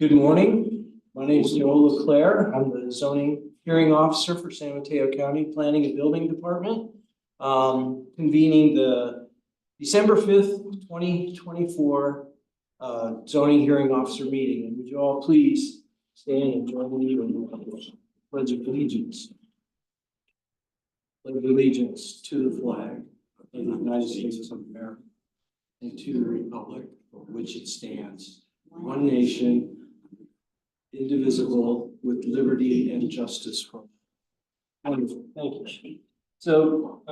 Good morning. My name is Joel LeClaire. I'm the zoning hearing officer for San Mateo County Planning and Building Department. Convening the December 5th, 2024 zoning hearing officer meeting. And would you all please stand and join me in the pledge of allegiance. Pledge of allegiance to the flag of the United States of America and to the republic for which it stands, one nation, indivisible, with liberty and justice for all. Wonderful, thank you. So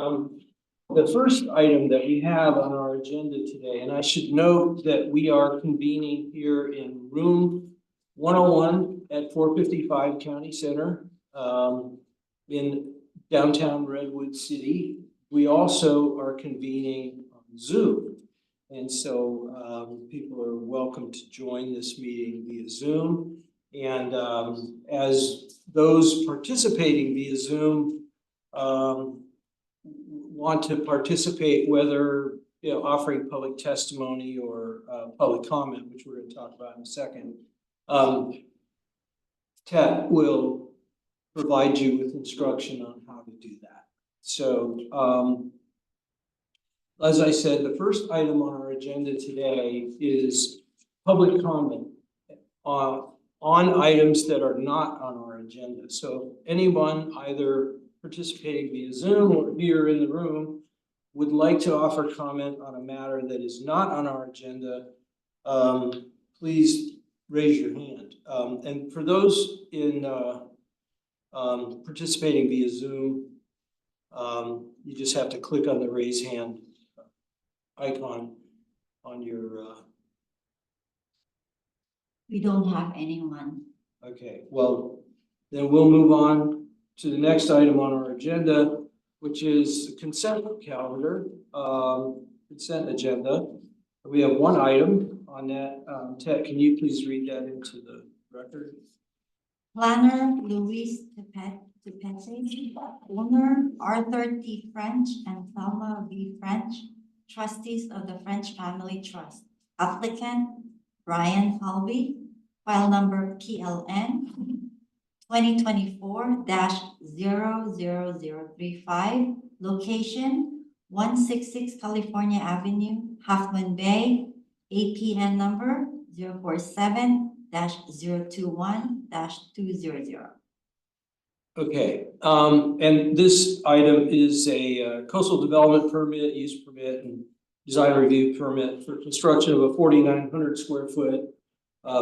the first item that we have on our agenda today, and I should note that we are convening here in room 101 at 455 County Center in downtown Redwood City. We also are convening on Zoom. And so people are welcome to join this meeting via Zoom. And as those participating via Zoom want to participate, whether offering public testimony or public comment, which we're going to talk about in a second, Ted will provide you with instruction on how to do that. So as I said, the first item on our agenda today is public comment on items that are not on our agenda. So anyone either participating via Zoom or here in the room would like to offer comment on a matter that is not on our agenda, please raise your hand. And for those in participating via Zoom, you just have to click on the raise hand icon on your We don't have anyone. Okay, well, then we'll move on to the next item on our agenda, which is the consent calendar, consent agenda. We have one item on that. Ted, can you please read that into the record? Planner Luis Tepete, owner Arthur T. French and Thelma V. French, trustees of the French Family Trust. Applicant Brian Halvey, file number PLN 2024-00035, location 166 California Avenue, Half Moon Bay, APN number 047-021-200. Okay, and this item is a coastal development permit, use permit, and design review permit for construction of a 4,900 square foot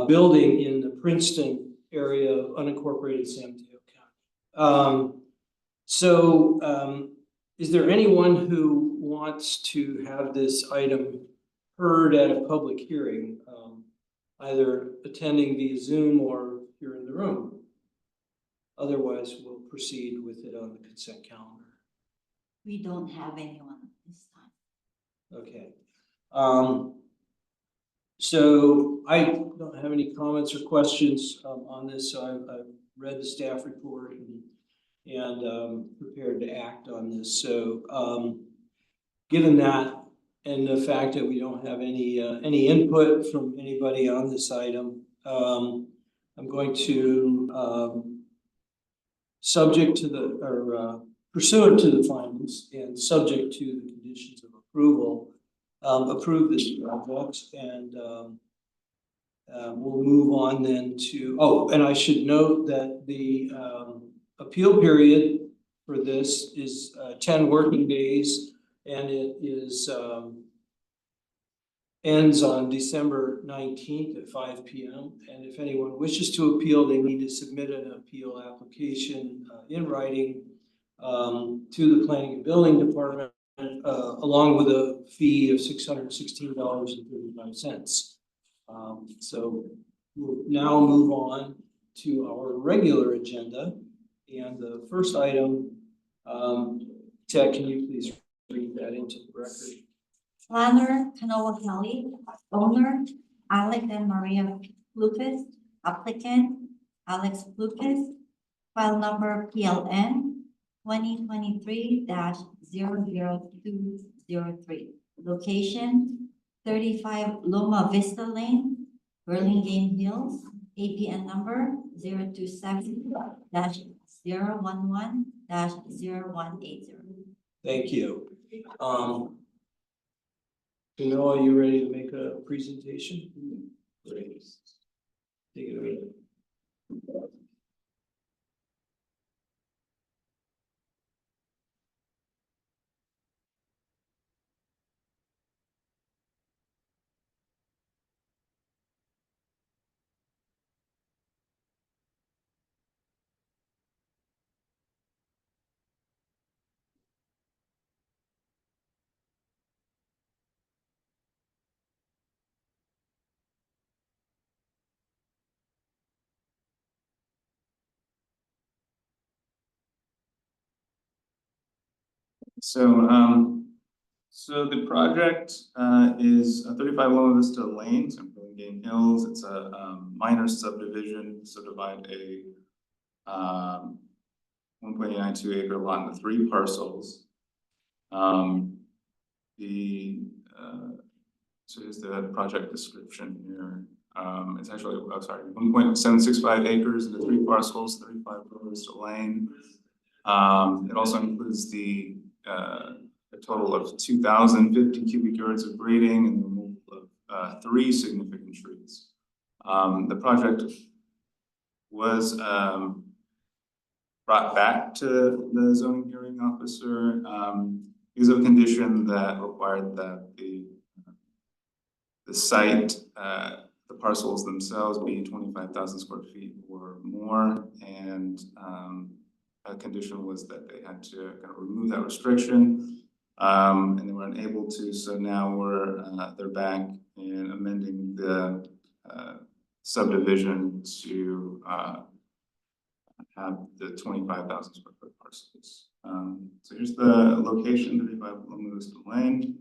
building in the Princeton area of unincorporated San Mateo County. Is there anyone who wants to have this item heard at a public hearing, either attending via Zoom or here in the room? Otherwise, we'll proceed with it on the consent calendar. We don't have anyone this time. Okay. So I don't have any comments or questions on this. So I've read the staff report and prepared to act on this. So given that and the fact that we don't have any input from anybody on this item, I'm going to pursuant to the findings and subject to the conditions of approval, approve this project, and we'll move on then to, and I should note that the appeal period for this is 10 working days, and it is ends on December 19th at 5 p.m. And if anyone wishes to appeal, they need to submit an appeal application in writing to the Planning and Building Department, along with a fee of $616.35. So we'll now move on to our regular agenda. And the first item, Ted, can you please read that into the record? Planner Kanoa Kelly, owner Alec and Maria Lucas, applicant Alex Lucas, file number PLN 2023-00203, location 35 Loma Vista Lane, Burlingame Hills, APN number 027-011-0180. Thank you. Noah, are you ready to make a presentation? Great. Take it away. So the project is 35 Loma Vista Lane, so in Burlingame Hills. It's a minor subdivision, subdivide a 1.92 acre lot into 3 parcels. So here's the project description here. It's actually, 1.765 acres into 3 parcels, 35 Loma Vista Lane. It also includes a total of 2,050 cubic yards of grading and the removal of 3 significant trees. The project was brought back to the zoning hearing officer because of a condition that required that the site, the parcels themselves be 25,000 square feet or more, and a condition was that they had to kind of remove that restriction. And they were unable to, so now they're back and amending the subdivision to have the 25,000 square foot parcels. So here's the location, 35 Loma Vista Lane.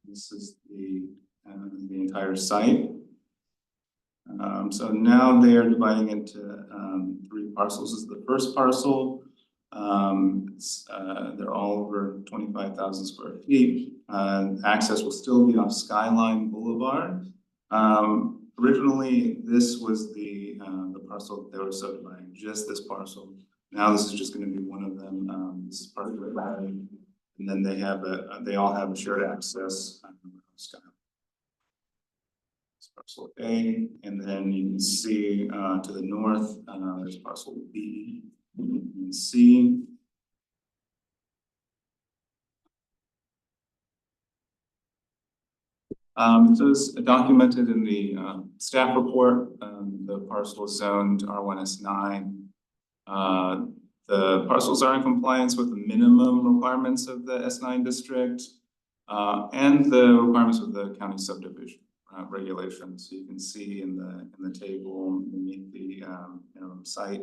This is the entire site. So now they are dividing into 3 parcels. This is the first parcel. They're all over 25,000 square feet. Access will still be off Skyline Boulevard. Originally, this was the parcel that they were subdividing, just this parcel. Now this is just going to be one of them. This is part of the line, and then they all have a shared access. Skyline. It's parcel A, and then you can see to the north, there's parcel B and C. So it's documented in the staff report. The parcel is zoned R1S9. The parcels are in compliance with the minimum requirements of the S9 district and the requirements of the county subdivision regulations. So you can see in the table beneath the site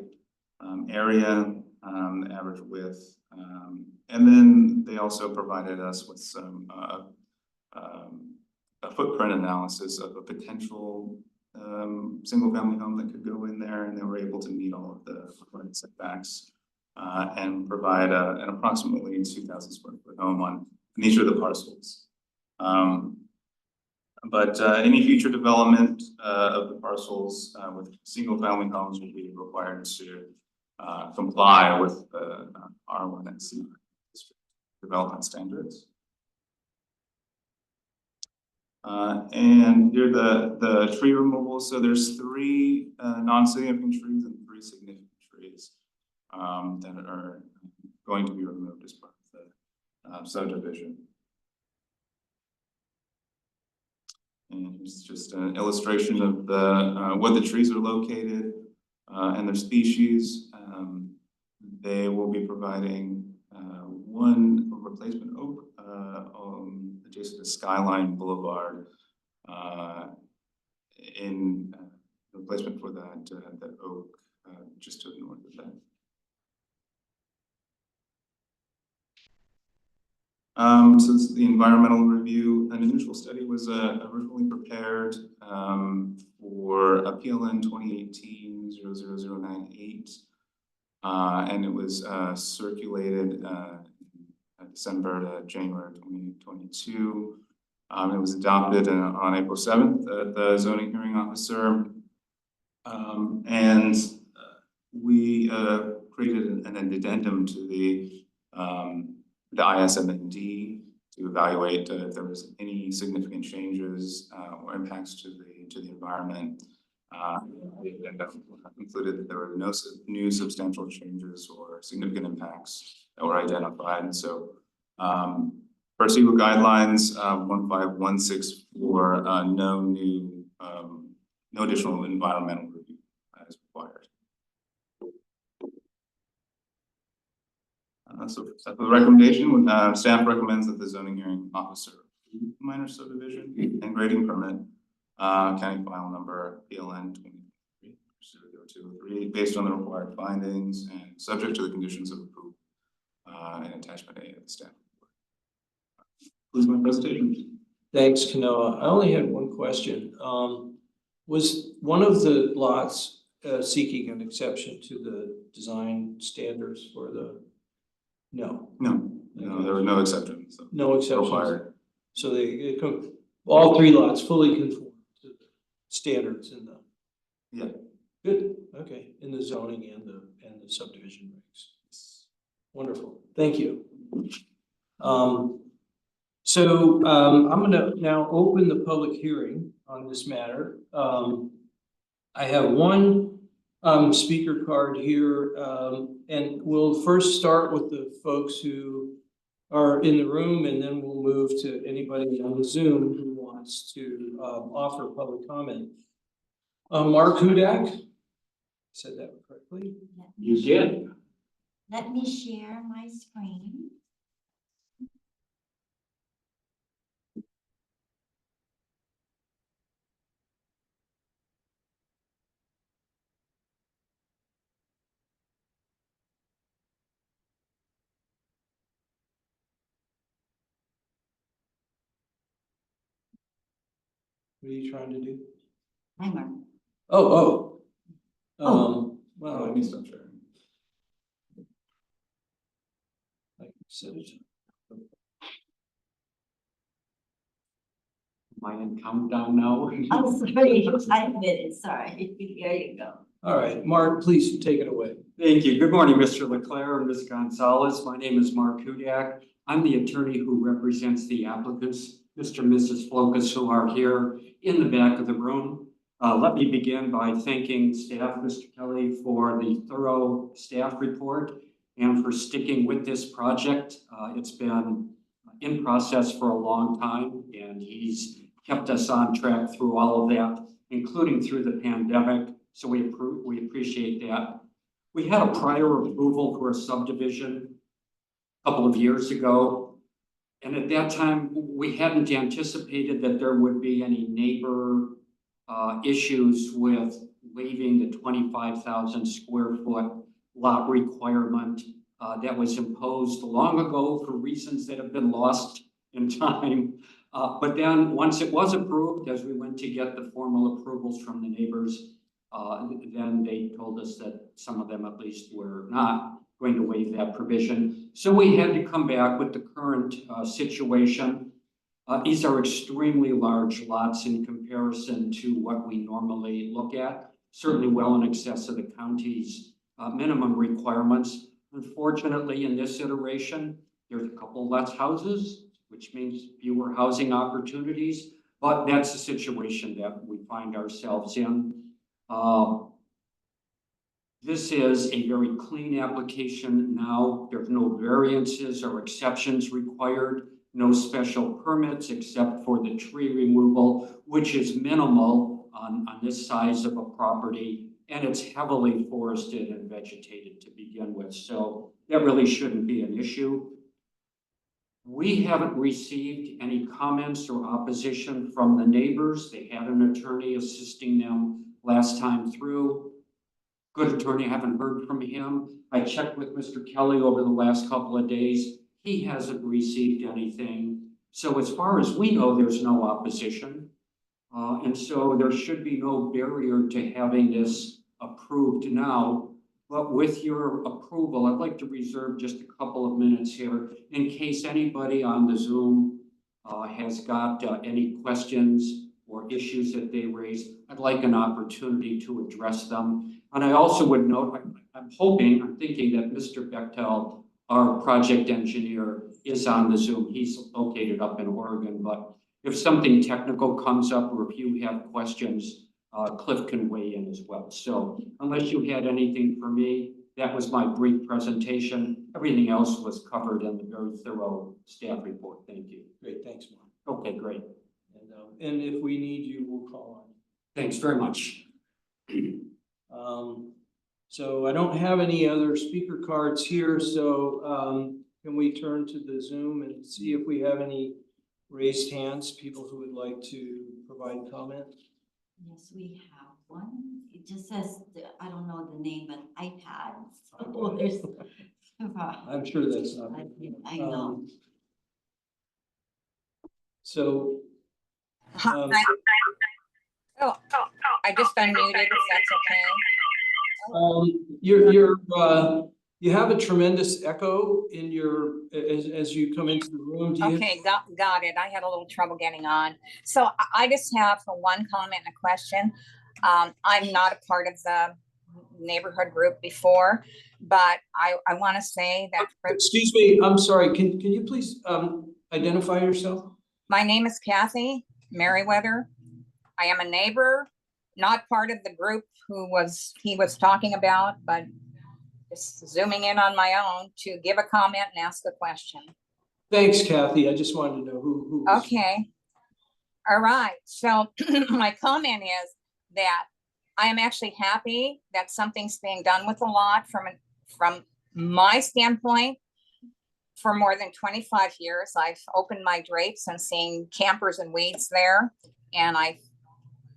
area, the average width, and then they also provided us with some a footprint analysis of a potential single-family home that could go in there, and they were able to meet all of the required setbacks and provide an approximately 2,000 square foot home on each of the parcels. But any future development of the parcels with single-family homes will be required to comply with the R1S district development standards. And here the tree removal. So there's 3 non-significant trees and 3 significant trees that are going to be removed as part of the subdivision. And it's just an illustration of where the trees are located and their species. They will be providing 1 replacement oak adjacent to Skyline Boulevard in replacement for that oak just to the north of that. So this is the environmental review. An initial study was originally prepared for a PLN 2018-00098, and it was circulated December to January 2022. It was adopted on April 7th at the zoning hearing officer. And we created an addendum to the ISMND to evaluate if there was any significant changes or impacts to the environment. The addendum included that there were no new substantial changes or significant impacts that were identified. And so per SEQA guidelines 15164, no additional environmental review is required. So the recommendation, staff recommends that the zoning hearing officer approve minor subdivision and grading permit, county file number PLN 2023 based on the required findings and subject to the conditions of approval and attachment A of the staff report. Concludes my presentation. Thanks, Kanoa. I only had one question. Was one of the lots seeking an exception to the design standards for the? No, There were no exceptions. So no exceptions. required. So all three lots fully conform to the standards in the. Yeah. Good. Okay. In the zoning and the subdivision regs. Wonderful. Thank you. So I'm going to now open the public hearing on this matter. I have one speaker card here, and we'll first start with the folks who are in the room, and then we'll move to anybody on the Zoom who wants to offer public comment. Mark Hudak, said that correctly? You did. Let me share my screen. What are you trying to do? Timer. Oh. Oh. Well, Let me stop sharing. I said it. Am I in countdown now? I'm sorry, 5 minutes, sorry. There you go. All right, Mark, please take it away. Thank you. Good morning, Mr. Leclerc and Ms. Gonzalez. My name is Mark Hudak. I'm the attorney who represents the applicants, Mr. and Mrs. Flokas, who are here in the back of the room. Let me begin by thanking staff, Mr. Kelly, for the thorough staff report and for sticking with this project. It's been in process for a long time, and he's kept us on track through all of that, including through the pandemic. So we appreciate that. We had a prior approval for a subdivision a couple of years ago. And at that time, we hadn't anticipated that there would be any neighbor issues with waiving the 25,000 square foot lot requirement that was imposed long ago for reasons that have been lost in time. But then once it was approved, as we went to get the formal approvals from the neighbors, then they told us that some of them at least were not going to waive that provision. So we had to come back with the current situation. These are extremely large lots in comparison to what we normally look at, certainly well in excess of the county's minimum requirements. Unfortunately, in this iteration, there's a couple less houses, which means fewer housing opportunities, but that's the situation that we find ourselves in. This is a very clean application now. There's no variances or exceptions required, no special permits except for the tree removal, which is minimal on this size of a property, and it's heavily forested and vegetated to begin with. So that really shouldn't be an issue. We haven't received any comments or opposition from the neighbors. They had an attorney assisting them last time through. Good attorney, haven't heard from him. I checked with Mr. Kelly over the last couple of days. He hasn't received anything. So as far as we know, there's no opposition. And so there should be no barrier to having this approved now. But with your approval, I'd like to reserve just a couple of minutes here in case anybody on the Zoom has got any questions or issues that they raise, I'd like an opportunity to address them. And I also would note, I'm thinking that Mr. Bechtel, our project engineer, is on the Zoom. He's located up in Oregon, but if something technical comes up or if you have questions, Cliff can weigh in as well. So unless you had anything for me, that was my brief presentation. Everything else was covered in the very thorough staff report. Thank you. Great, thanks, Mark. Okay, great. And if we need you, we'll call on. Thanks very much. So I don't have any other speaker cards here, so can we turn to the Zoom and see if we have any raised hands, people who would like to provide comment? Yes, we have one. It just says, I don't know the name, but iPad. So there's. I'm sure that's not. I know. So. Oh, I just unmuted if that's okay. You have a tremendous echo in your, as you come into the room. Do you? Okay, got it. I had a little trouble getting on. So I just have one comment and a question. I'm not a part of the neighborhood group before, but I want to say that. Excuse me, I'm sorry. Can you please identify yourself? My name is Kathy Merriweather. I am a neighbor, not part of the group he was talking about, but just zooming in on my own to give a comment and ask a question. Thanks, Kathy. I just wanted to know who. Okay. All right. So my comment is that I am actually happy that something's being done with the lot from my standpoint. For more than 25 years, I've opened my drapes and seen campers and weeds there. And I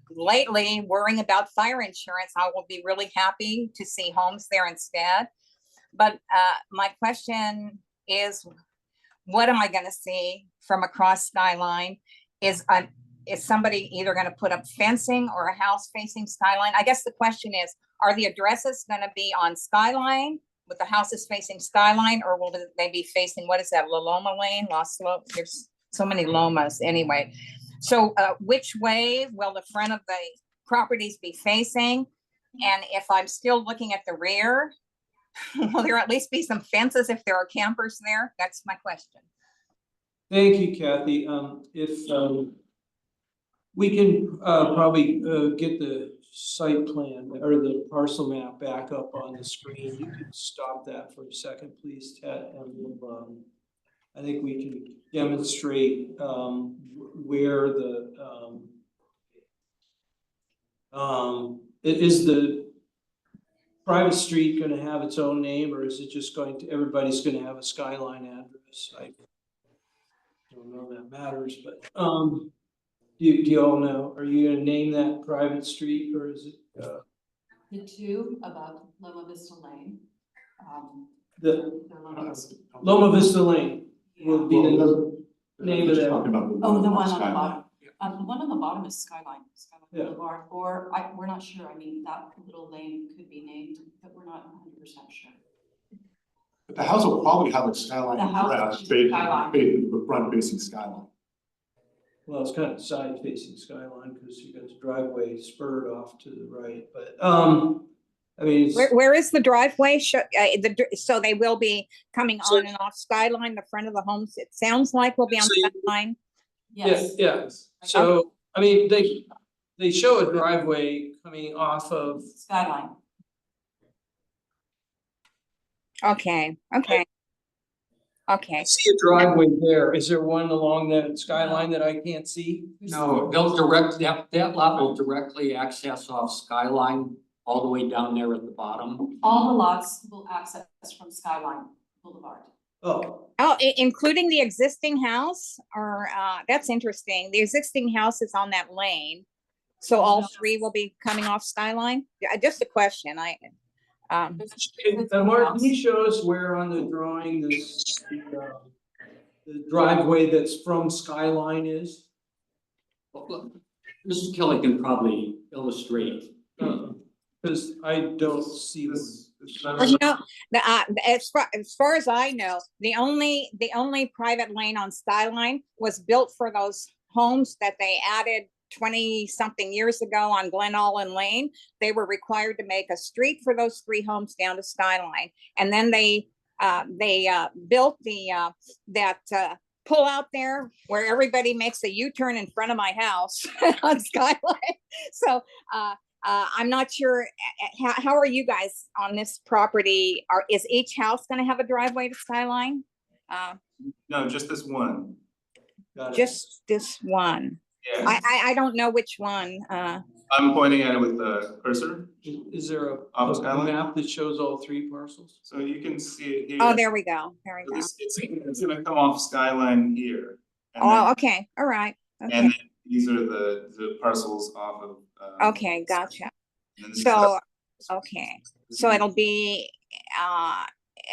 lately worrying about fire insurance, I will be really happy to see homes there instead. But my question is, what am I going to see from across Skyline? Is somebody either going to put up fencing or a house facing Skyline? I guess the question is, are the addresses going to be on Skyline with the houses facing Skyline, or will they be facing, what is that, La Loma Lane, Lost Slope? There's so many Lomas anyway. So which way will the front of the properties be facing? And if I'm still looking at the rear, will there at least be some fences if there are campers there? That's my question. Thank you, Kathy. If we can probably get the site plan or the parcel map back up on the screen. You can stop that for a second, please, Ted. And I think we can demonstrate where the is the private street going to have its own name, or is it just going to, everybody's going to have a Skyline address? I don't know that matters, but do you all know? Are you going to name that private street, or is it the two above Loma Vista Lane? the Loma Vista Lane will be the name of that. Oh, the one on the bottom. The one on the bottom is Skyline Yeah. Boulevard, or we're not sure. I mean, that little lane could be named, but we're not 100% sure. But the house will probably have a Skyline The house address is facing Skyline. the front facing Skyline. Well, it's kind of side facing Skyline because you got the driveway spurred off to the right, but I mean, Where is the driveway? So they will be coming on and off Skyline, the front of the homes. It sounds like we'll be on Skyline. Yes. yeah. So I mean, they show a driveway coming off of Skyline. Okay. I see a driveway there. Is there one along that Skyline that I can't see? No, they'll that lot will directly access off Skyline all the way down there at the bottom. All the lots will access from Skyline Boulevard. Oh, Including the existing house, or that's interesting. The existing house is on that lane. So all three will be coming off Skyline? Yeah, just a question. Mark, can you show us where on the drawing this the driveway that's from Skyline is? Well, look, Mrs. Kelly can probably illustrate. Because I don't see this. Well, you know, as far as I know, the only private lane on Skyline was built for those homes that they added 20-something years ago on Glen Allen Lane. They were required to make a street for those 3 homes down to Skyline. And then they built that pull out there where everybody makes a U-turn in front of my house on Skyline. So I'm not sure, how are you guys on this property? Is each house gonna have a driveway to Skyline? No, just this one. Got it. Just this one. Yeah, I don't know which one. I'm pointing at it with the cursor, Is there Off a Skyline? map that shows all 3 parcels? so you can see it here. Oh, there we go. There So we go. it's gonna come off Skyline here. And Oh, then, okay. All right. and Okay. then these are the parcels off of. Okay, gotcha. and then these So, okay, so it'll be,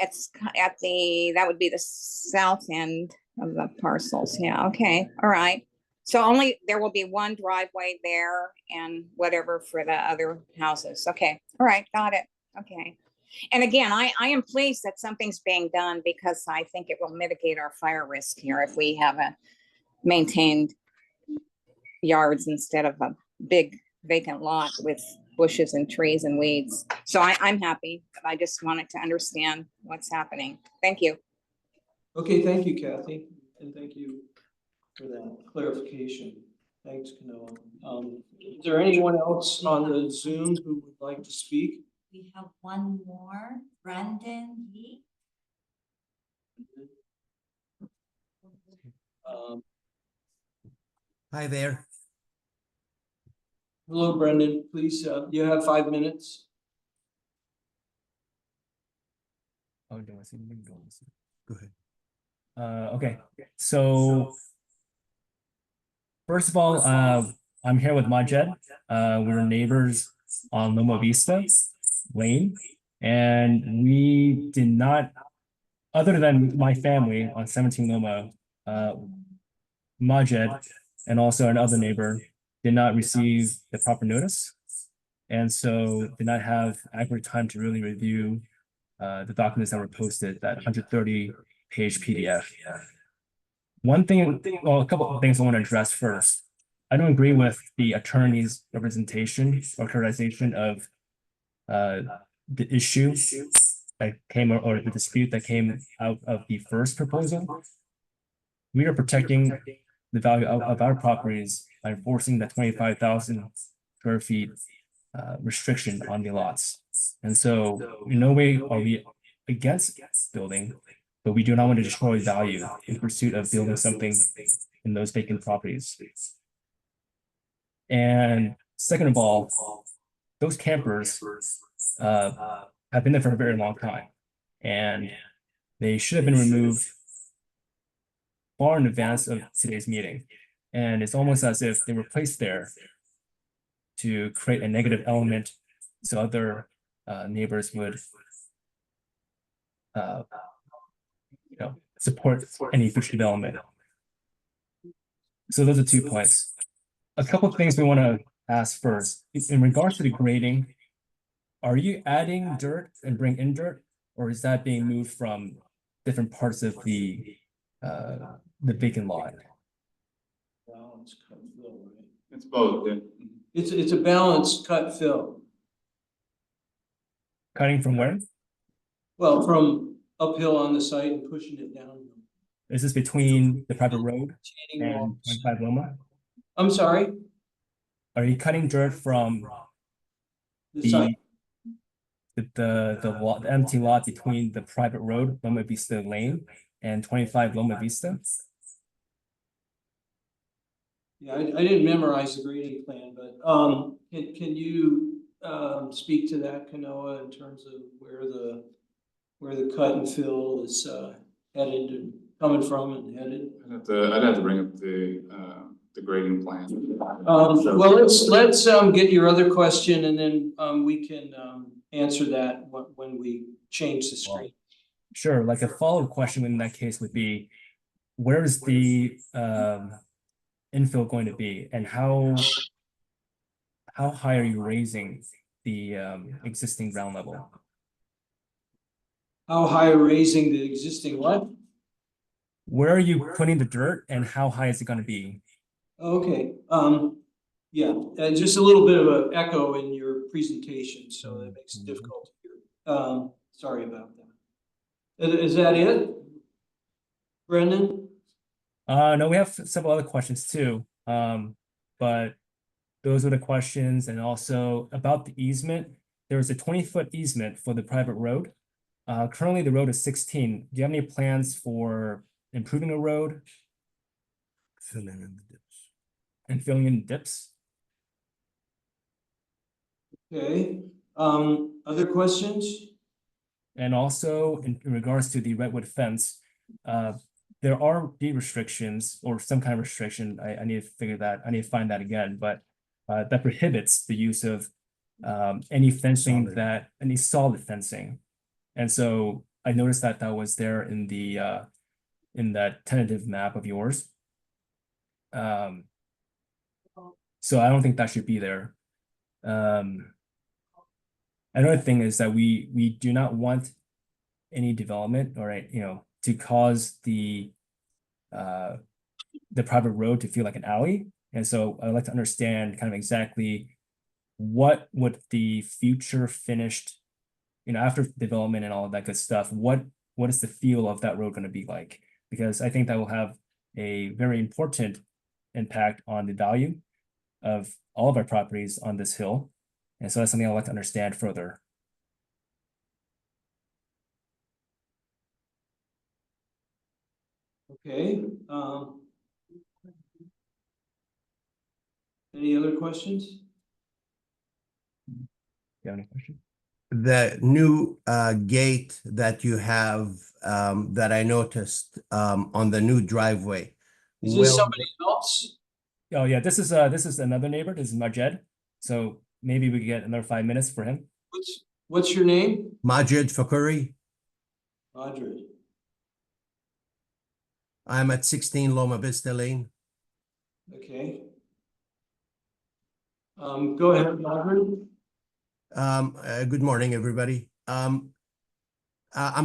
it's at that would be the south end of the parcels. Yeah, okay, all right. So there will be one driveway there and whatever for the other houses. Okay, all right, got it. Okay. And again, I am pleased that something's being done because I think it will mitigate our fire risk here if we have a maintained yards instead of a big vacant lot with bushes and trees and weeds. So I'm happy, but I just wanted to understand what's happening. Thank you. Okay, thank you, Kathy, and thank you for that clarification. Thanks, Kanoa. Is there anyone else on the Zoom who would like to speak? We have one more, Brandon Yee. Hi there. Hello, Brendan, please, you have 5 minutes. Oh, do I see the link? Go ahead. Okay, so first of all, I'm here with Majed. We're neighbors on Loma Vista Lane, and we did not, other than my family on 17 Loma, Majed and also another neighbor did not receive the proper notice, and so did not have adequate time to really review the documents that were posted, that 130-page PDF. Well, a couple of things I want to address first. I don't agree with the attorney's representation or characterization of the issue that came, or the dispute that came out of the first proposal. We are protecting the value of our properties by enforcing the 25,000 square feet restriction on the lots. And so in no way are we against building, but we do not want to destroy value in pursuit of building something in those vacant properties. And second of all, those campers have been there for a very long time, and they should have been removed far in advance of today's meeting. And it's almost as if they were placed there to create a negative element so other neighbors would support any future development. So those are 2 points. A couple of things we want to ask first. In regards to the grading, are you adding dirt and bring in dirt, or is that being moved from different parts of the vacant lot? Balanced cut fill, right? It's both, yeah. It's a balanced cut fill. Cutting from where? Well, from uphill on the site and pushing it downhill. Is this between the private road Retaining and walls. 25 Loma? I'm sorry, Are you cutting dirt from the site. the empty lot between the private road, Loma Vista Lane, and 25 Loma Vista? Yeah, I didn't memorize the grading plan, but can you speak to that, Kanoa, in terms of where the cut and fill is headed and coming from and headed? I'd have to bring up the grading plan. Well, let's get your other question, and then we can answer that when we change the screen. Sure, like a follow-up question in that case would be, where is the infill going to be, and how high are you raising the existing ground level. How high raising the existing what? Where are you putting the dirt and how high is it gonna be? Okay, yeah, just a little bit of an echo in your presentation, so that makes it difficult to hear. Sorry about that. Is that it? Brendan? No, we have several other questions too. But those were the questions, and also about the easement. There is a 20-foot easement for the private road. Currently the road is 16. Do you have any plans for improving the road Filling in the dips. and filling in dips? Okay, other questions? And also in regards to the redwood fence, there are deed restrictions or some kind of restriction. I need to figure that, I need to find that again, but that prohibits the use of any fencing Solid. any solid fencing. And so I noticed that that was there in the in that tentative map of yours. So I don't think that should be there. Another thing is that we do not want any development, all right, to cause the private road to feel like an alley. And so I'd like to understand kind of exactly what would the future finished, after development and all of that good stuff, what is the feel of that road going to be like? Because I think that will have a very important impact on the value of all of our properties on this hill. And so that's something I'd like to understand further. Okay, any other questions? You have any questions? The new gate that you have that I noticed on the new driveway. Is this will- somebody else? Oh yeah, this is another neighbor. This is Majed. So maybe we could get another 5 minutes for him. What's your name? Majid Fakuri. Audrey. I'm at 16 Loma Vista Lane. Okay. Go ahead, Audrey. Good morning, everybody. I'm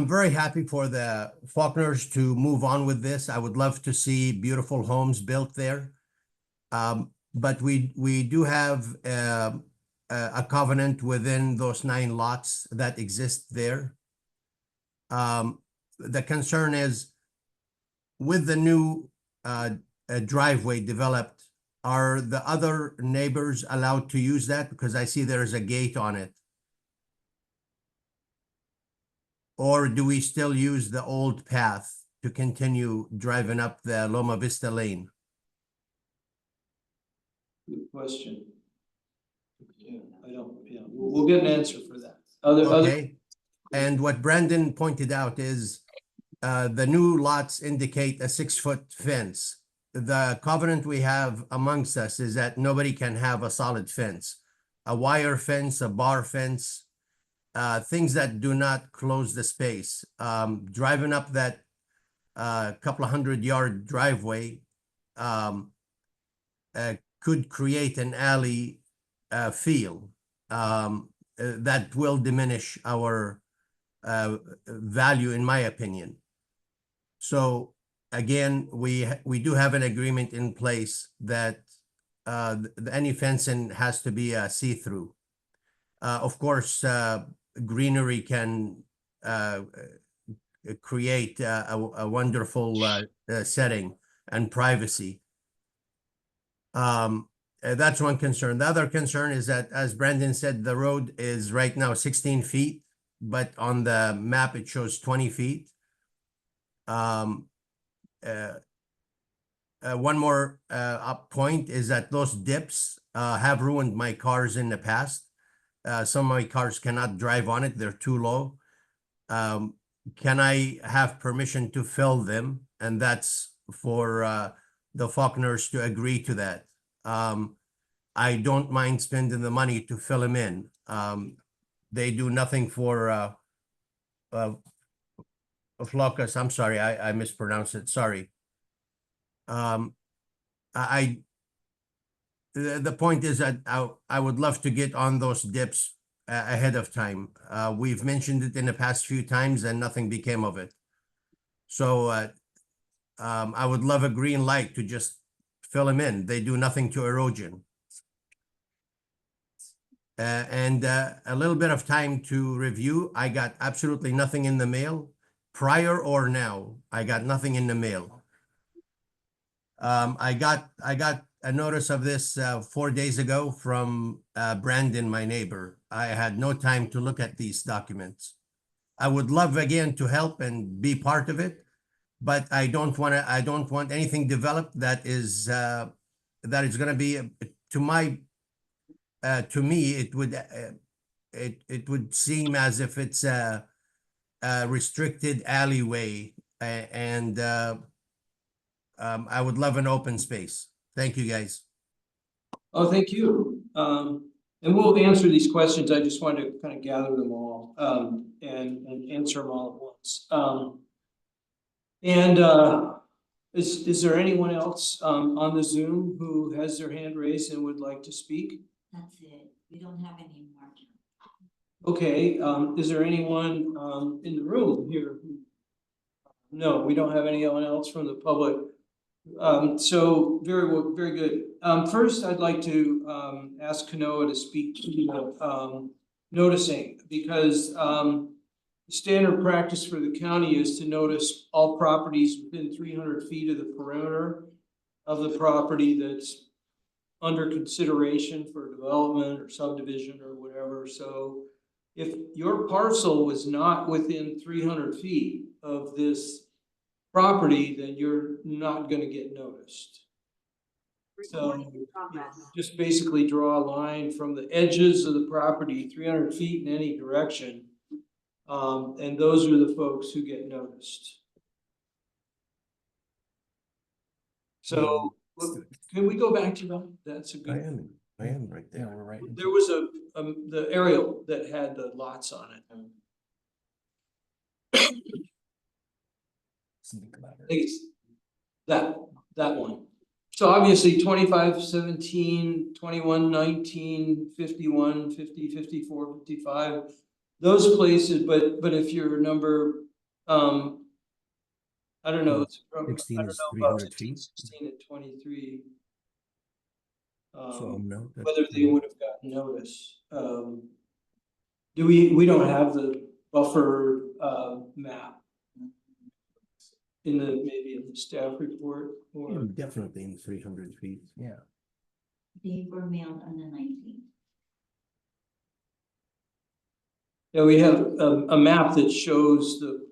very happy for the Faulkners to move on with this. I would love to see beautiful homes built there. But we do have a covenant within those 9 lots that exist there. The concern is with the new driveway developed, are the other neighbors allowed to use that? Because I see there is a gate on it. Or do we still use the old path to continue driving up the Loma Vista Lane? Good question. Yeah, we'll get an answer for that. Other, Okay. And what Brandon pointed out is the new lots indicate a 6-foot fence. The covenant we have amongst us is that nobody can have a solid fence. A wire fence, a bar fence, things that do not close the space. Driving up that couple of 100-yard driveway could create an alley feel that will diminish our value, in my opinion. So again, we do have an agreement in place that any fencing has to be see-through. Of course, greenery can create a wonderful setting and privacy. That's one concern. The other concern is that, as Brandon said, the road is right now 16 feet, but on the map it shows 20 feet. One more point is that those dips have ruined my cars in the past. Some of my cars cannot drive on it. They're too low. Can I have permission to fill them? And that's for the Faulkners to agree to that. I don't mind spending the money to fill them in. They do nothing for Flocus. I'm sorry, I mispronounced it. Sorry. The point is that I would love to get on those dips ahead of time. We've mentioned it in the past few times and nothing became of it. So I would love a green light to just fill them in. They do nothing to erosion. And a little bit of time to review. I got absolutely nothing in the mail, prior or now. I got nothing in the mail. I got a notice of this 4 days ago from Brandon, my neighbor. I had no time to look at these documents. I would love again to help and be part of it, but I don't want anything developed that is going to be to me, it would seem as if it's a restricted alleyway, and I would love an open space. Thank you, guys. Oh, thank you. And we'll answer these questions. I just wanted to kind of gather them all, and answer them all at once. Is there anyone else, on the Zoom who has their hand raised and would like to speak? That's it. We don't have any more. Okay, is there anyone, in the room here? No, we don't have anyone else from the public. So very well, very good. First, I'd like to ask Kanoa to speak to noticing, because standard practice for the county is to notice all properties within 300 feet of the perimeter of the property that's under consideration for development or subdivision or whatever. So if your parcel was not within 300 feet of this property, then you're not going to get noticed. So just basically draw a line from the edges of the property, 300 feet in any direction. And those are the folks who get noticed. So can we go back to that? That's a good. I am right Yeah, there. we're right. There was the aerial that had the lots on it. Something about I it. think it's that one. So obviously 25, 17, 21, 19, 51, 50, 54, 55, those places, but if you're number, I don't know, it's from, 16 I don't is know about 300 15, feet. 16 and 23. So no, that's Whether they would have gotten notice. We don't have the buffer map in maybe in the staff report, or definitely in 300 feet. Yeah. They were mailed on the 19th. yeah, we have a map that shows the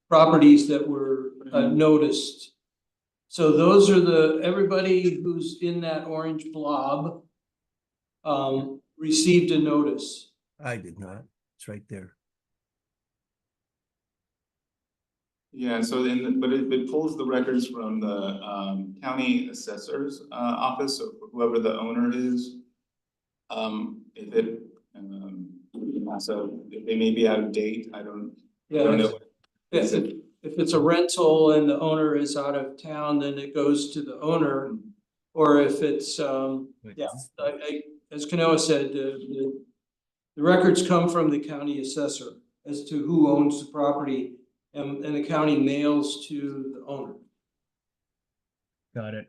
properties that were noticed. So those are everybody who's in that orange blob received a notice. I did not. It's right there. Yeah, so but it pulls the records from the county assessor's office, so whoever the owner is. So if they may be out of date, I don't know. If it's a rental and the owner is out of town, then it goes to the owner. Or if it's, as Kanoa said, the records come from the county assessor as to who owns the property, and the county mails to the owner. Got it.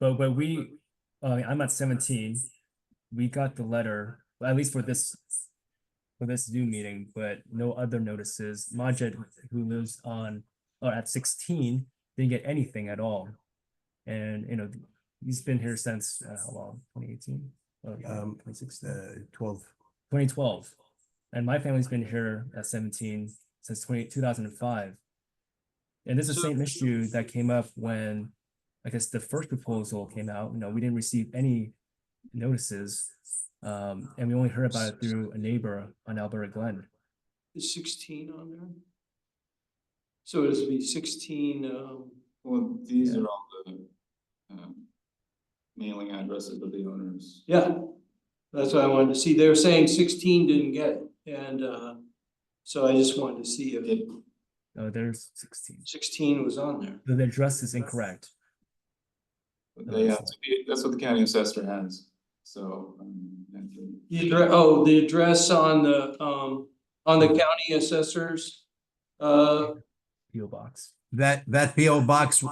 But when I'm at 17, we got the letter, at least for this Zoom meeting, but no other notices. Majid, who lives at 16, didn't get anything at all. And, he's been here since, how long, 2018? 2012. And my family's been here at 17 since 2005. And this is the same issue that came up when, I guess, the first proposal came out. We didn't receive any notices. And we only heard about it through a neighbor on Alberta Glen. Is 16 on there? So it would be 16. Well, these are all the mailing addresses of the owners. Yeah, that's what I wanted to see. They were saying 16 didn't get it, and so I just wanted to see if Oh, there's 16. 16 was on there. The address is incorrect. But that's what the county assessor has. So, The address on the county assessors, PO box. That PO box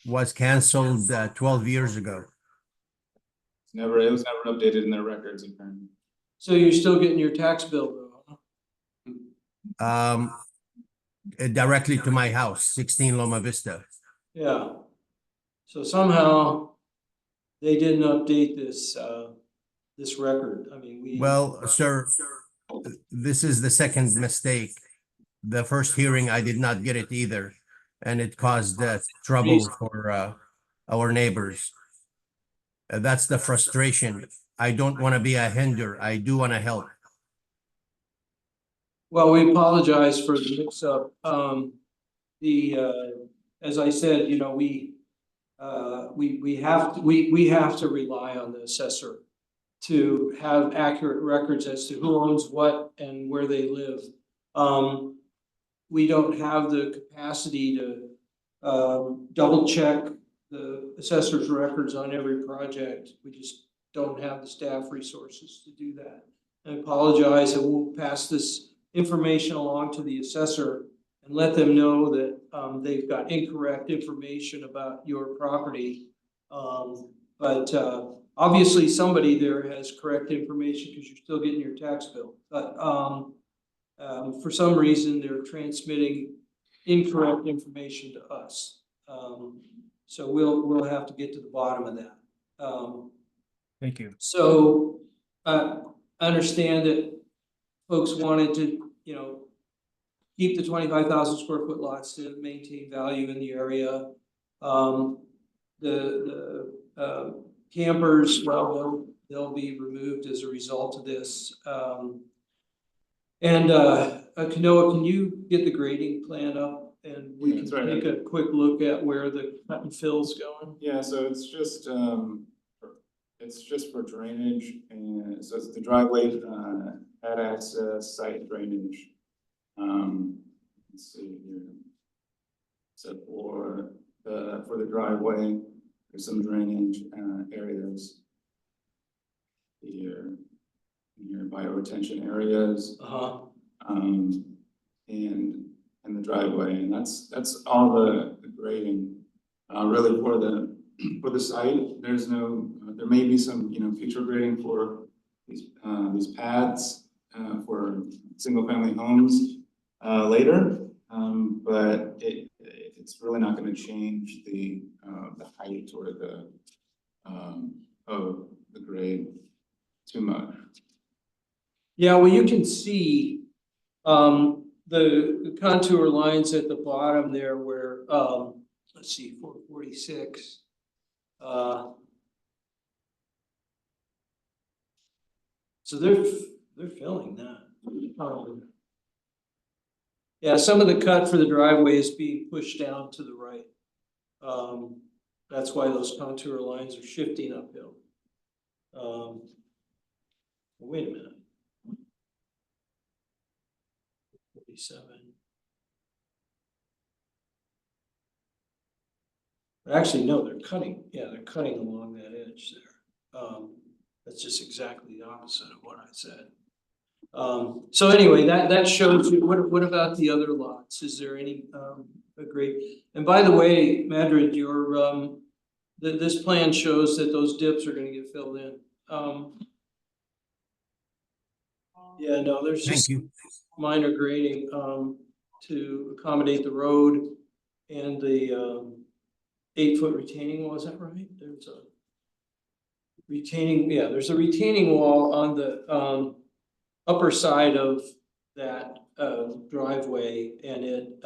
was canceled 12 years ago. it was never updated in their records apparently. so you're still getting your tax bill though? Directly to my house, 16 Loma Vista. Yeah. So somehow they didn't update this record. I mean, Well, sir, this is the second mistake. The first hearing, I did not get it either, and it caused trouble for our neighbors. That's the frustration. I don't want to be a hinder. I do want to help. well, we apologize for the mix-up. As I said, you know, we have to rely on the assessor to have accurate records as to who owns what and where they live. We don't have the capacity to double check the assessor's records on every project. We just don't have the staff resources to do that. I apologize, and we'll pass this information along to the assessor and let them know that they've got incorrect information about your property. But obviously somebody there has correct information because you're still getting your tax bill. But for some reason, they're transmitting incorrect information to us. So we'll have to get to the bottom of that. Thank you. So I understand that folks wanted to, you know, keep the 25,000 square foot lots to maintain value in the area. The campers, well, they'll be removed as a result of this. Kanoa, can you get the grading plan up and we can take a quick look at where the cut and fill's going? Yeah, so it's just for drainage, and so it's the driveway, pad access, site drainage. Let's see here. So for the driveway, there's some drainage areas here, bioretention areas. And the driveway, and that's all the grading. Really for the site, there's no. There may be some future grading for these paths for single family homes later, but it's really not going to change the height or the of the grade too much. Yeah, well, you can see the contour lines at the bottom there where, let's see, 446. So they're filling that. Yeah, some of the cut for the driveway is being pushed down to the right. That's why those contour lines are shifting uphill. Wait a minute. 47. Actually, no, they're cutting. Yeah, they're cutting along that edge there. That's just exactly the opposite of what I said. So anyway, that shows you. What about the other lots? Is there any agree? And by the way, Madrid, your this plan shows that those dips are going to get filled in. Yeah, no, there's just minor grading to accommodate the road and the 8-foot retaining wall. Is that right? There's a retaining. Yeah, there's a retaining wall on the upper side of that driveway, and it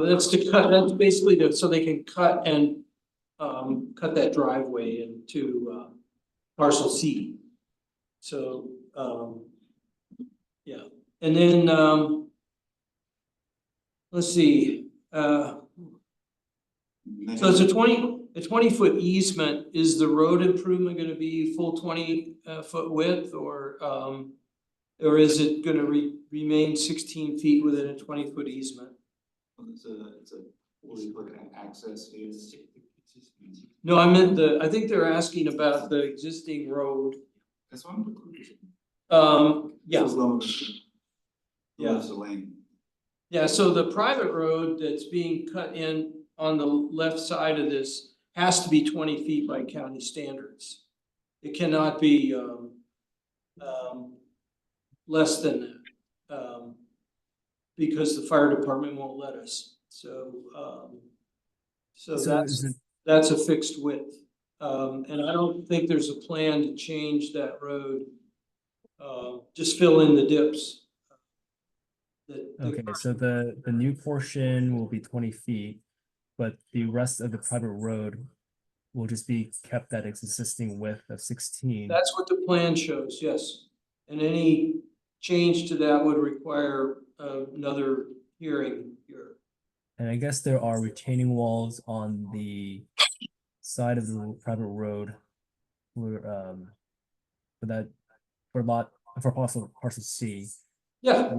that's to cut. That's basically so they can cut and cut that driveway into parcel C. So yeah, and then let's see. So it's a 20-foot easement. Is the road improvement going to be full 20-foot width, or is it going to remain 16 feet within a 20-foot easement? It's a 40-foot access here. No, I think they're asking about the existing road. That's one. Yeah. This is low. Yeah. This is a lane. Yeah, so the private road that's being cut in on the left side of this has to be 20 feet by county standards. It cannot be less than that. Because the fire department won't let us. So So is it, that's a fixed width. And I don't think there's a plan to change that road. Just fill in the dips. okay, so the new portion will be 20 feet, but the rest of the private road will just be kept at its existing width of 16. That's what the plan shows, yes. And any change to that would require another hearing here. And I guess there are retaining walls on the side of the private road for that for parcel C. Yeah,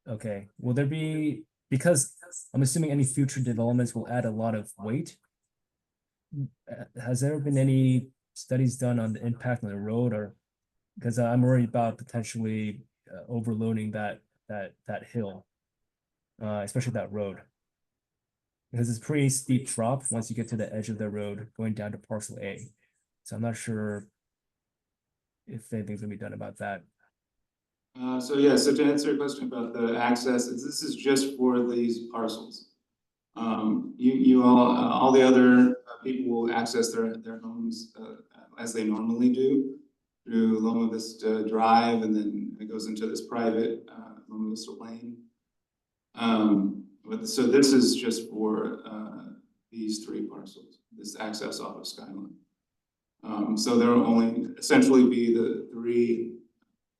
Okay, will there be, because I'm assuming any future developments will add a lot of weight. Has there been any studies done on the impact on the road, or because I'm worried about potentially overloading that hill, especially that road, because it's pretty steep drop once you get to the edge of the road going down to parcel A. So I'm not sure if anything's gonna be done about that. So to answer your question about the access, this is just for these parcels. You all the other people will access their homes as they normally do through Loma Vista Drive, and then it goes into this private Loma Vista Lane. So this is just for these three parcels, this access off of Skyline. So there will only essentially be the 3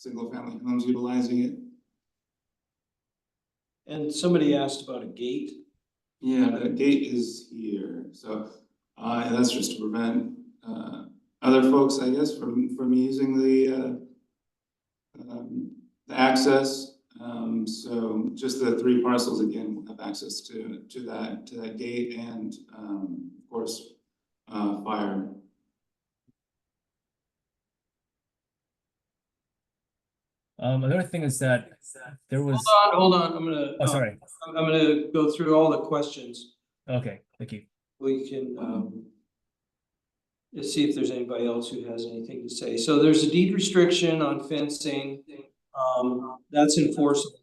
single-family homes utilizing it. and somebody asked about a gate. Yeah, the gate is here, so that's just to prevent other folks, I guess, from using the access. So just the 3 parcels again will have access to that gate and of course fire. Another thing is that there was. Hold on, I'm gonna. Oh, sorry. I'm gonna go through all the questions. Okay, thank you. We can let's see if there's anybody else who has anything to say. So there's a deed restriction on fencing. That's enforceable.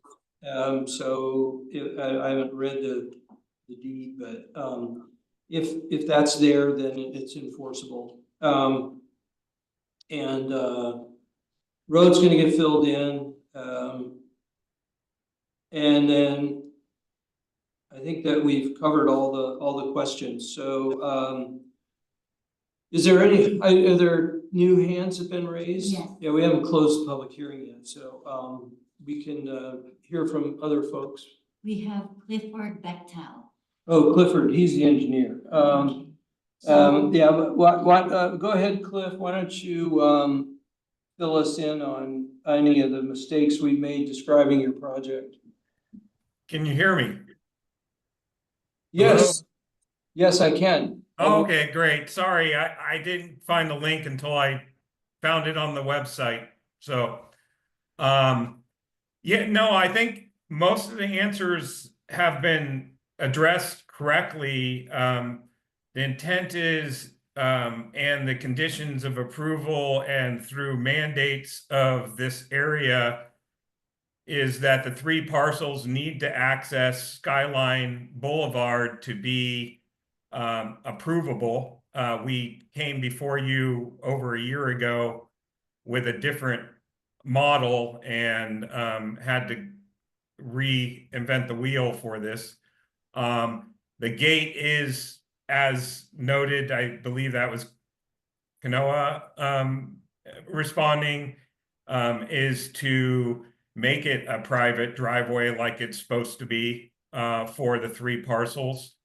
So I haven't read the deed, but if that's there, then it's enforceable. And road's gonna get filled in. And then I think that we've covered all the questions. So is there are there new hands have been raised? Yes. Yeah, we haven't closed the public hearing yet, so we can hear from other folks. We have Clifford Bechtel. Oh, Clifford, he's the engineer. Yeah, but what go ahead, Cliff, why don't you fill us in on any of the mistakes we made describing your project? Can you hear me? Yes. Hello? Yes, I can. Oh, okay, great. Sorry, I didn't find the link until I found it on the website. So, yeah, no, I think most of the answers have been addressed correctly. The intent is, and the conditions of approval and through mandates of this area is that the 3 parcels need to access Skyline Boulevard to be approvable. We came before you over a year ago with a different model and had to reinvent the wheel for this. The gate is, as noted, I believe that was Kanoa responding, is to make it a private driveway like it's supposed to be for the 3 parcels.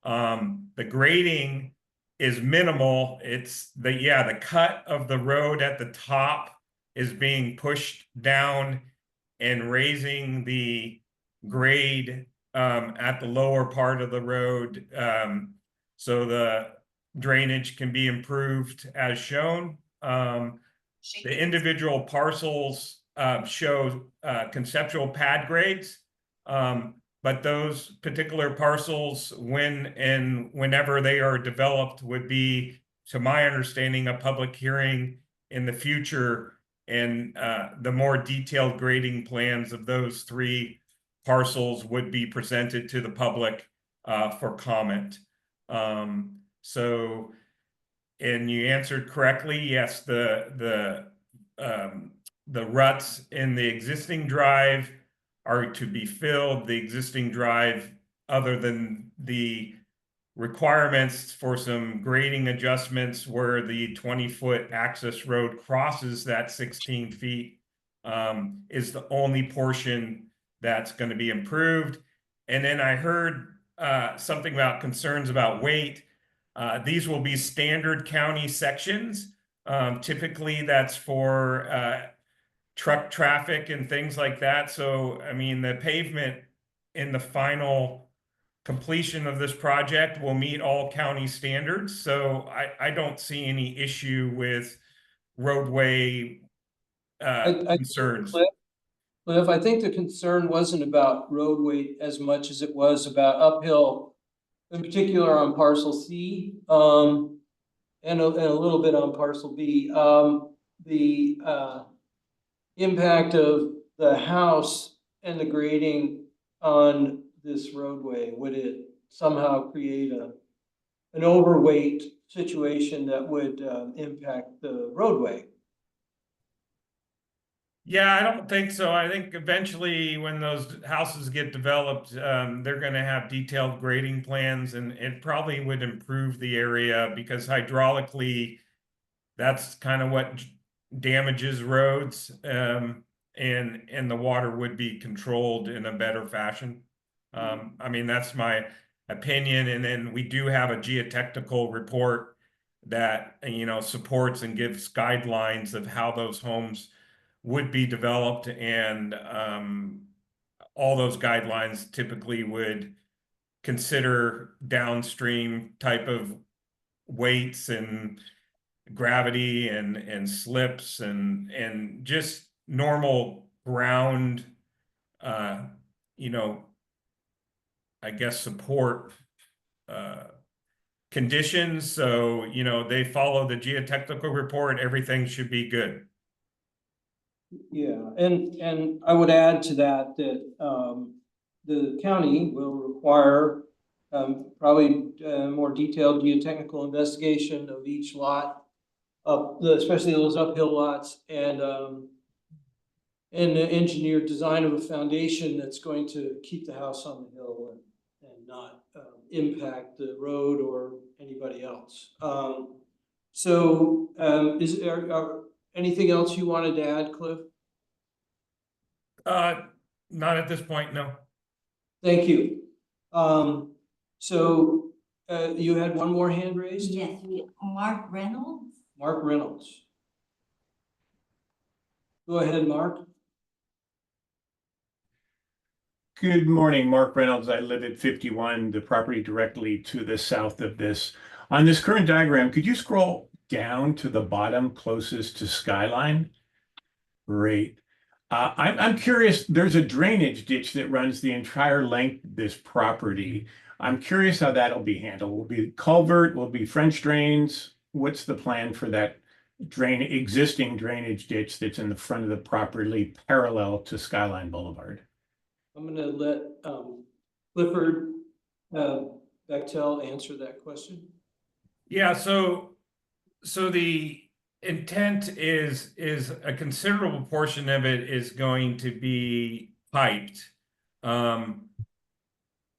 The grading is minimal. It's the cut of the road at the top is being pushed down and raising the grade at the lower part of the road. So drainage can be improved as shown. The individual parcels show conceptual pad grades. But those particular parcels, whenever they are developed, would be, to my understanding, a public hearing in the future. And the more detailed grading plans of those 3 parcels would be presented to the public for comment. So, and you answered correctly, yes, the ruts in the existing drive are to be filled. The existing drive, other than the requirements for some grading adjustments where the 20-foot access road crosses that 16 feet, is the only portion that's going to be improved. And then I heard something about concerns about weight. These will be standard county sections. Typically, that's for truck traffic and things like that. So, I mean, the pavement in the final completion of this project will meet all county standards. So I don't see any issue with roadway concerns. Cliff, I think the concern wasn't about road weight as much as it was about uphill, in particular on parcel C, and a little bit on parcel B. The impact of the house and the grading on this roadway, would it somehow create an overweight situation that would impact the roadway? Yeah, I don't think so. I think eventually when those houses get developed, they're going to have detailed grading plans, and it probably would improve the area because hydraulically, that's kind of what damages roads, and the water would be controlled in a better fashion. I mean, that's my opinion. And then we do have a geotechnical report that, supports and gives guidelines of how those homes would be developed. And all those guidelines typically would consider downstream type of weights and gravity and slips and just normal ground, I guess support conditions. So, they follow the geotechnical report, everything should be good. Yeah, and I would add to that the county will require probably more detailed geotechnical investigation of each lot, especially those uphill lots, and the engineered design of a foundation that's going to keep the house on the hill and not impact the road or anybody else. So is there anything else you wanted to add, Cliff? Not at this point, no. Thank you. So you had one more hand raised? Yes, Mark Reynolds. Mark Reynolds. Go ahead, Mark. Good morning, Mark Reynolds. I live at 51, the property directly to the south of this. On this current diagram, could you scroll down to the bottom closest to skyline? Great. I'm curious, there's a drainage ditch that runs the entire length of this property. I'm curious how that'll be handled. Will it be culvert, will it be French drains? What's the plan for that existing drainage ditch that's in the front of the property parallel to Skyline Boulevard? I'm gonna let Clifford Bechtel answer that question. Yeah, so the intent is a considerable portion of it is going to be piped.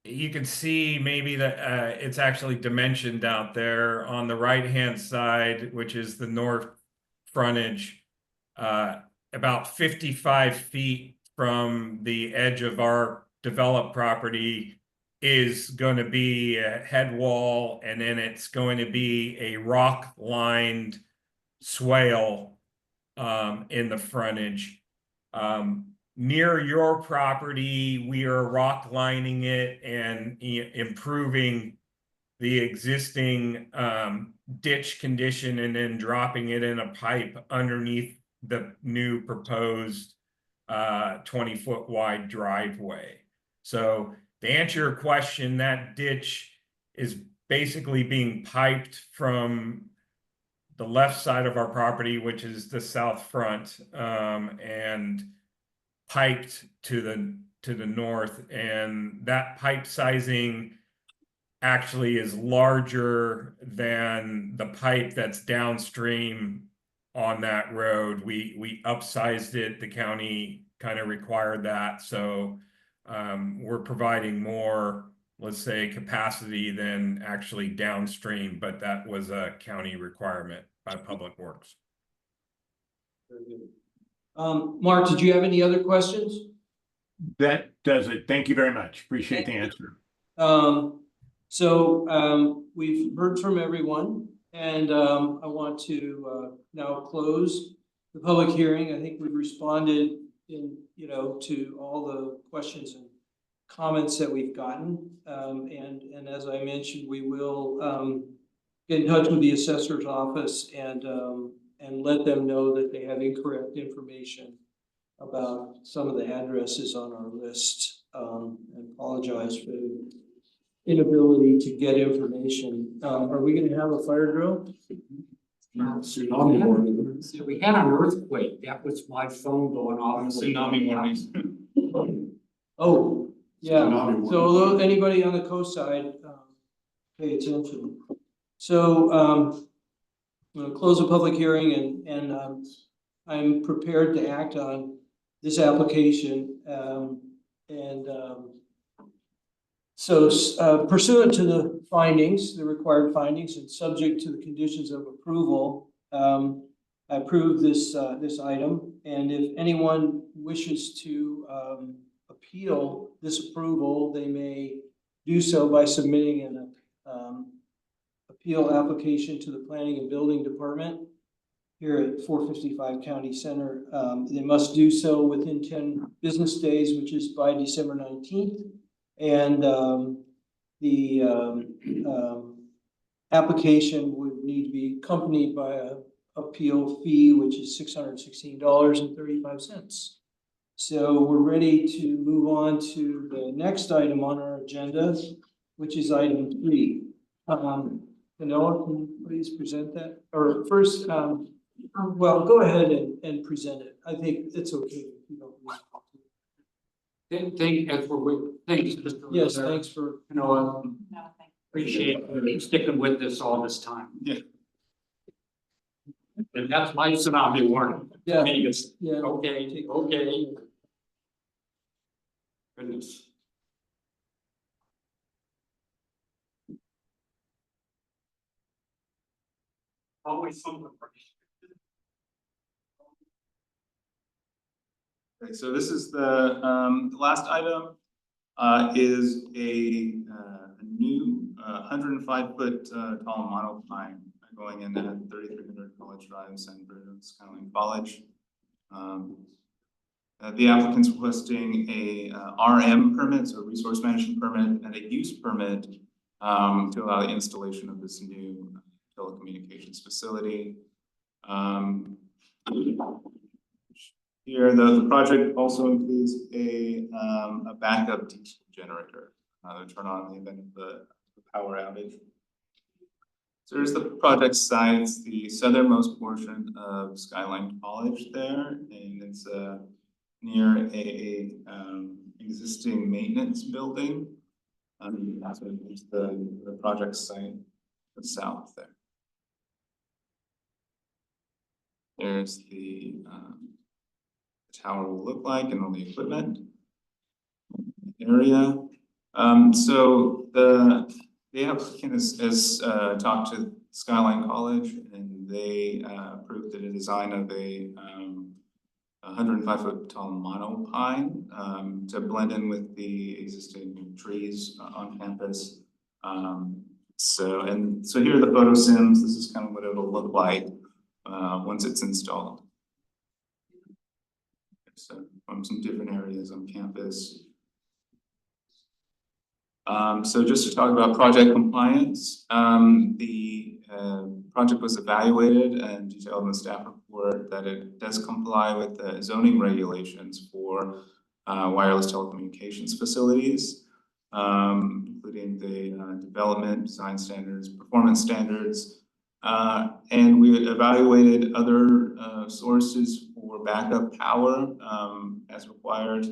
You can see maybe that it's actually dimensioned out there on the right-hand side, which is the north frontage, about 55 feet from the edge of our developed property is going to be a head wall, and then it's going to be a rock-lined swale in the frontage. Near your property, we are rock lining it and improving the existing ditch condition and then dropping it in a pipe underneath the new proposed 20-foot wide driveway. So to answer your question, that ditch is basically being piped from the left side of our property, which is the south front, and piped to the north, and that pipe sizing actually is larger than the pipe that's downstream on that road. We upsized it. The county kind of required that, so we're providing more, let's say, capacity than actually downstream, but that was a county requirement by Public Works. Very good. Mark, did you have any other questions? That does it. Thank you very much. Appreciate the answer. We've heard from everyone, and I want to now close the public hearing. I think we've responded to all the questions and comments that we've gotten. And as I mentioned, we will get in touch with the assessor's office and let them know that they have incorrect information about some of the addresses on our list, and apologize for the inability to get information. Are we going to have a fire drill? Tsunami warning. We had an earthquake. That was my phone going off. Tsunami warnings. Oh, yeah. Tsunami So anybody on the coast side, pay attention. So I'm going to close the public hearing, and I'm prepared to act on this application. So pursuant to the findings, the required findings, and subject to the conditions of approval, I approve this item. And if anyone wishes to appeal this approval, they may do so by submitting an appeal application to the Planning and Building Department here at 455 County Center. They must do so within 10 business days, which is by December 19th. And the application would need to be accompanied by an appeal fee, which is $616.35. So we're ready to move on to the next item on our agenda, which is item 3. Canoa, can you please present that? Or first, well, go ahead and present it. I think it's okay if you don't. Thanks, Mr. Yes, Rivera. thanks for. No, thank Appreciate you sticking with us all this time. Yeah. And that's my tsunami warning. Yeah. Vegas. Yeah. Okay. Goodness. Always something. Okay, so this is the last item is a new 105-foot tall monopine going in at 3300 College Drive, San Bernardino, Skyline College. The applicant's requesting a RM permit, so a resource management permit, and a use permit to allow the installation of this new telecommunications facility. Here, the project also includes a backup diesel generator to turn on in the event of the power outage. So here's the project site. It's the southernmost portion of Skyline College there, and it's near a existing maintenance building. That's what is the project site to the south there. There's the tower will look like and all the equipment area. So the applicant has talked to Skyline College, and they approved the design of a 105-foot tall monopine to blend in with the existing trees on campus. So here are the photo sims. This is kind of what it'll look like once it's installed. So from some different areas on campus. So just to talk about project compliance, the project was evaluated and detailed in the staff report that it does comply with the zoning regulations for wireless telecommunications facilities, including the development, design standards, performance standards. And we evaluated other sources for backup power as required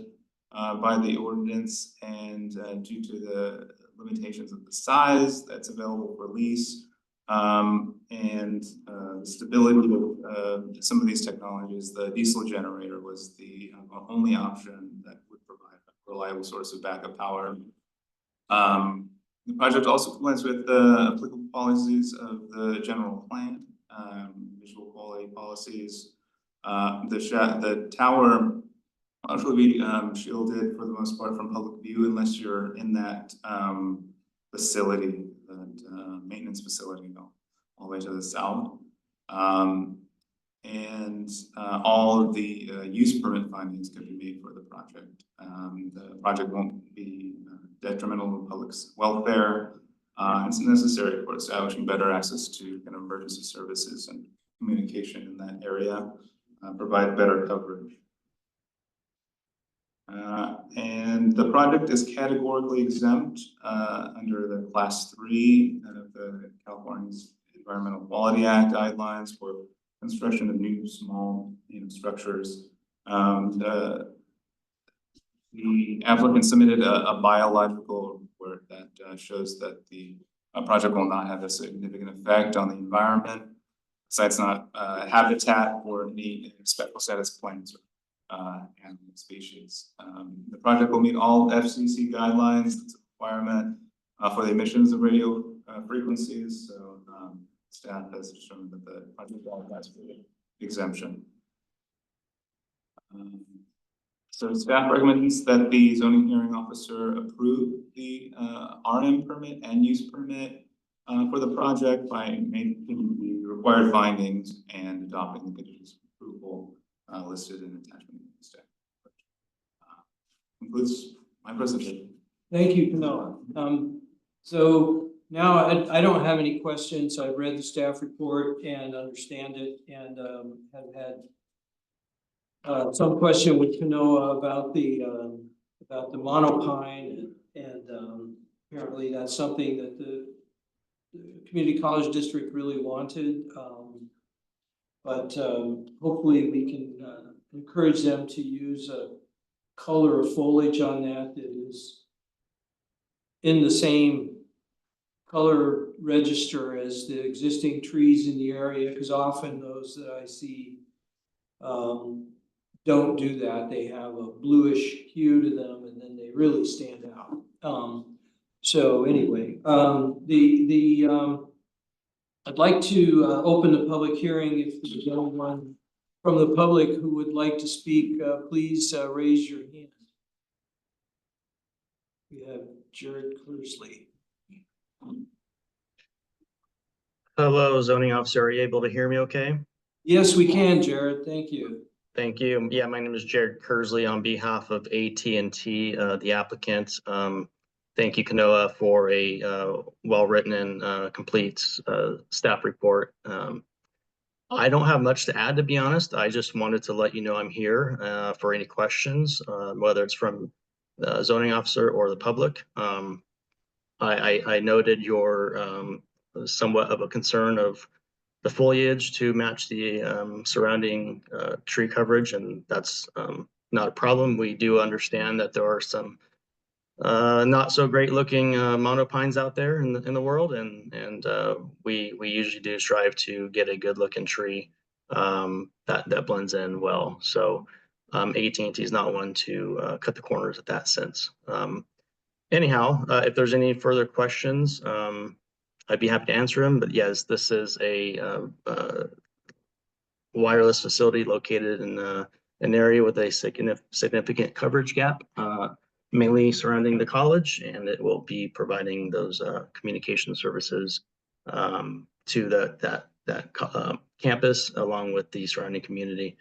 by the ordinance, and due to the limitations of the size that's available for lease and the stability of some of these technologies, the diesel generator was the only option that would provide a reliable source of backup power. The project also complies with the applicable policies of the general plan, visual quality policies. The tower actually be shielded for the most part from public view unless you're in that facility, that maintenance facility, all the way to the south. And all of the use permit findings can be made for the project. The project won't be detrimental to public welfare. It's necessary for establishing better access to kind of emergency services and communication in that area, provide better coverage. And the project is categorically exempt under the Class 3 of the California's Environmental Quality Act guidelines for construction of new small structures. The applicant submitted a biological report that shows that the project will not have a significant effect on the environment. The site's not habitat for any special status plants or animal species. The project will meet all FCC guidelines. It's a requirement for the emissions of radio frequencies. So staff has determined that the project qualifies for the exemption. So staff recommends that the zoning hearing officer approve the RM permit and use permit for the project by making the required findings and adopting the conditions of approval listed in attachment to the staff. Concludes my presentation. Thank you, Camilla. So now I don't have any questions. I've read the staff report and understand it, and have had some question with Kanoa about the monopine, and apparently that's something that the community college district really wanted. But hopefully we can encourage them to use a color of foliage on that is in the same color register as the existing trees in the area, because often those that I see don't do that. They have a bluish hue to them, and then they really stand out. So anyway, I'd like to open the public hearing. If there's anyone from the public who would like to speak, please raise your hand. We have Jared Kersley. Hello, zoning officer. Are you able to hear me okay? Yes, we can, Jared. Thank you. Thank you. Yeah, my name is Jared Kersley on behalf of AT&T, the applicant. Thank you, Kanoa, for a well-written and complete staff report. I don't have much to add, to be honest. I just wanted to let you know I'm here for any questions, whether it's from the zoning officer or the public. I noted your somewhat of a concern of the foliage to match the surrounding tree coverage, and that's not a problem. We do understand that there are some not so great looking monopines out there in the world, and we usually do strive to get a good looking tree that blends in well. So AT&T is not one to cut the corners at that sense. Anyhow, if there's any further questions, I'd be happy to answer them. But yes, this is a wireless facility located in an area with a significant coverage gap, mainly surrounding the college, and it will be providing those communication services to that campus along with the surrounding community.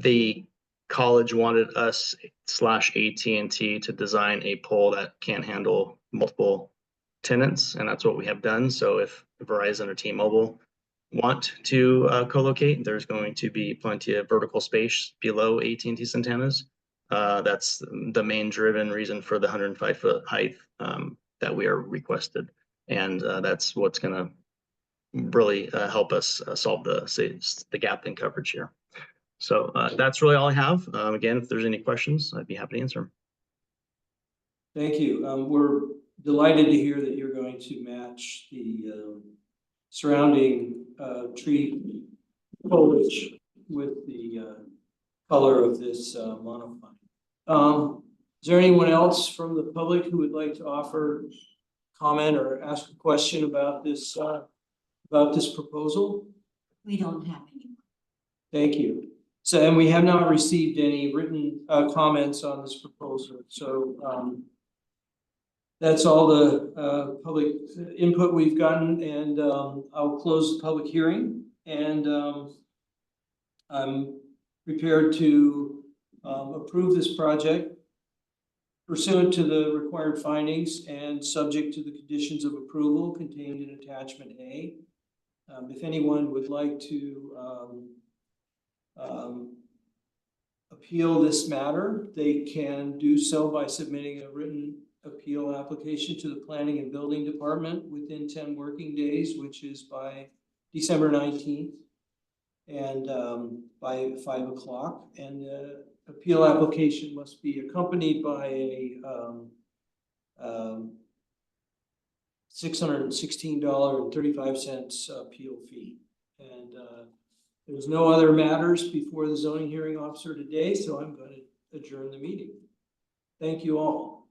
The college wanted us / AT&T to design a pole that can handle multiple tenants, and that's what we have done. So if Verizon or T-Mobile want to co-locate, there's going to be plenty of vertical space below AT&T's antennas. That's the main driven reason for the 105-foot height that we are requested. And that's what's gonna really help us solve the gap in coverage here. So that's really all I have. Again, if there's any questions, I'd be happy to answer them. Thank you. We're delighted to hear that you're going to match the surrounding tree foliage with the color of this monopine. Is there anyone else from the public who would like to offer comment or ask a question about this proposal? We don't have any. Thank you. So, and we have not received any written comments on this proposal. So that's all the public input we've gotten, and I'll close the public hearing. And I'm prepared to approve this project pursuant to the required findings and subject to the conditions of approval contained in attachment A. If anyone would like to appeal this matter, they can do so by submitting a written appeal application to the Planning and Building Department within 10 working days, which is by December 19th, and by 5 o'clock. And the appeal application must be accompanied by a $616.35 appeal fee. And there's no other matters before the zoning hearing officer today, so I'm going to adjourn the meeting. Thank you all.